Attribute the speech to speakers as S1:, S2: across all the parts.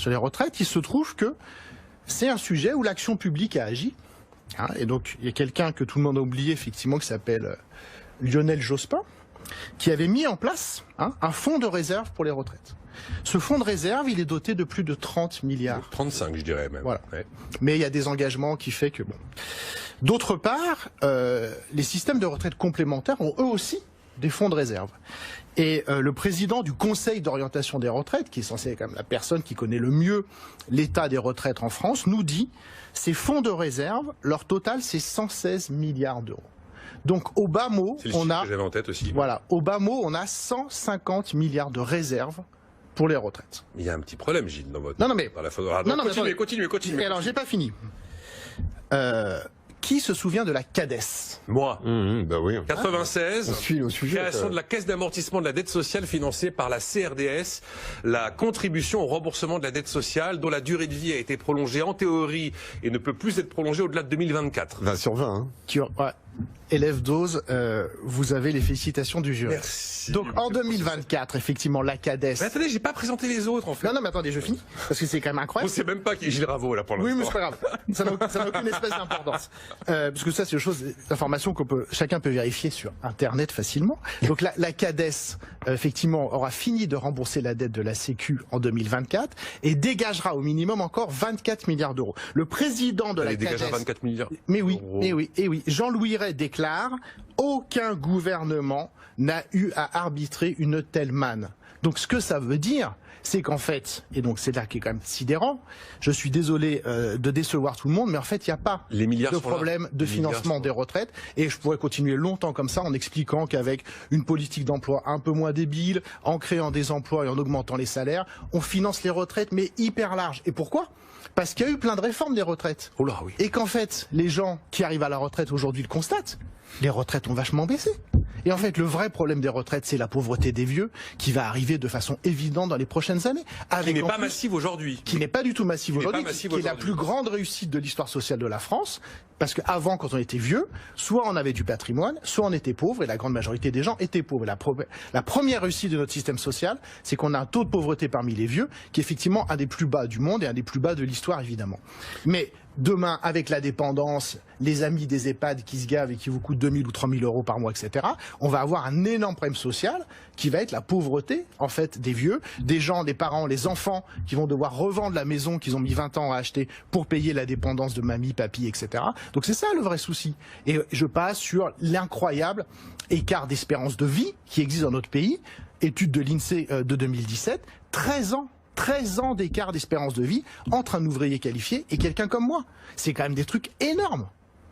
S1: sur les retraites, il se trouve que c'est un sujet où l'action publique a agi. Hein, et donc, il y a quelqu'un que tout le monde a oublié, effectivement, qui s'appelle Lionel Jospin, qui avait mis en place un fonds de réserve pour les retraites. Ce fonds de réserve, il est doté de plus de 30 milliards.
S2: 35, je dirais même.
S1: Voilà.
S2: Ouais.
S1: Mais il y a des engagements qui fait que bon. D'autre part, les systèmes de retraite complémentaires ont eux aussi des fonds de réserve. Et le président du Conseil d'orientation des retraites, qui est censé être quand même la personne qui connaît le mieux l'état des retraites en France, nous dit ces fonds de réserve, leur total c'est 116 milliards d'euros. Donc au bas mot, on a,
S2: j'avais en tête aussi.
S1: Voilà, au bas mot, on a 150 milliards de réserves pour les retraites.
S2: Il y a un petit problème, Gilles, dans votre...
S1: Non, mais...
S2: Dans la... non, continuez.
S1: Et alors, j'ai pas fini. Qui se souvient de la CADES?
S2: Moi.
S3: Bah oui.
S2: 96,
S3: on suit au sujet,
S2: création de la Caisse d'amortissement de la dette sociale financée par la CRDS, la contribution au remboursement de la dette sociale dont la durée de vie a été prolongée en théorie et ne peut plus être prolongée au-delà de 2024.
S3: 20 sur 20. Hein.
S1: Ouais. Élève Dose, vous avez les félicitations du jury.
S2: Merci.
S1: Donc en 2024, effectivement, la CADES...
S2: Mais attendez, j'ai pas présenté les autres en fait.
S1: Non, mais attendez, je finis, parce que c'est quand même incroyable.
S2: On sait même pas qui est Gilles Ravaud là pour l'instant.
S1: Oui, mais c'est pas grave. Ça n'a aucune espèce d'importance. Parce que ça, c'est une chose, information chacun peut vérifier sur Internet facilement. Donc la CADES, effectivement, aura fini de rembourser la dette de la Sécu en 2024 et dégagera au minimum encore 24 milliards d'euros. Le président de la CADES...
S2: dégagera 24 milliards.
S1: Mais oui, Jean-Louis Ray déclare: aucun gouvernement n'a eu à arbitrer une telle manne. Donc ce que ça veut dire, c'est qu'en fait, et donc c'est là qui est quand même sidérant, je suis désolé de décevoir tout le monde, mais en fait il n'y a pas de problème de financement des retraites, et je pourrais continuer longtemps comme ça en expliquant qu'avec une politique d'emploi un peu moins débile, en créant des emplois et en augmentant les salaires, on finance les retraites mais hyper large. Et pourquoi ? Parce qu'il y a eu plein de réformes des retraites.
S2: Oh là, oui.
S1: Et qu'en fait, les gens qui arrivent à la retraite aujourd'hui le constatent, les retraites ont vachement baissé. Et en fait, le vrai problème des retraites, c'est la pauvreté des vieux, qui va arriver de façon évidente dans les prochaines années.
S2: Qui n'est pas massive aujourd'hui.
S1: Qui n'est pas du tout massive aujourd'hui, qui est la plus grande réussite de l'histoire sociale de la France. Parce qu'avant, quand on était vieux, soit on avait du patrimoine, soit on était pauvre, et la grande majorité des gens étaient pauvres. Et la première réussite de notre système social, c'est qu'on a un taux de pauvreté parmi les vieux, qui est effectivement un des plus bas du monde et un des plus bas de l'histoire, évidemment. Mais demain, avec la dépendance, les amis des EHPAD qui se gavent et qui vous coûtent 2000 ou 3000 euros par mois, etc., on va avoir un énorme problème social qui va être la pauvreté, en fait, des vieux, des gens, des parents, les enfants qui vont devoir revendre la maison qu'ils ont mis 20 ans à acheter pour payer la dépendance de mamie, papy, etc. Donc c'est ça le vrai souci. Et je passe sur l'incroyable écart d'espérance de vie qui existe dans notre pays. Étude de l'INSEE de 2017, 13 ans d'écart d'espérance de vie entre un ouvrier qualifié et quelqu'un comme moi. C'est quand même des trucs énormes.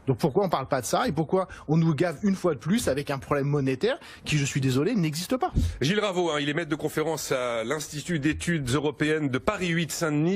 S1: Donc pourquoi on ne parle pas de ça et pourquoi on nous gave une fois de plus avec un problème monétaire qui, je suis désolé, n'existe pas.
S2: Gilles Ravaud, il est maître de conférence à l'Institut d'études européennes de Paris 8 Saint-Denis.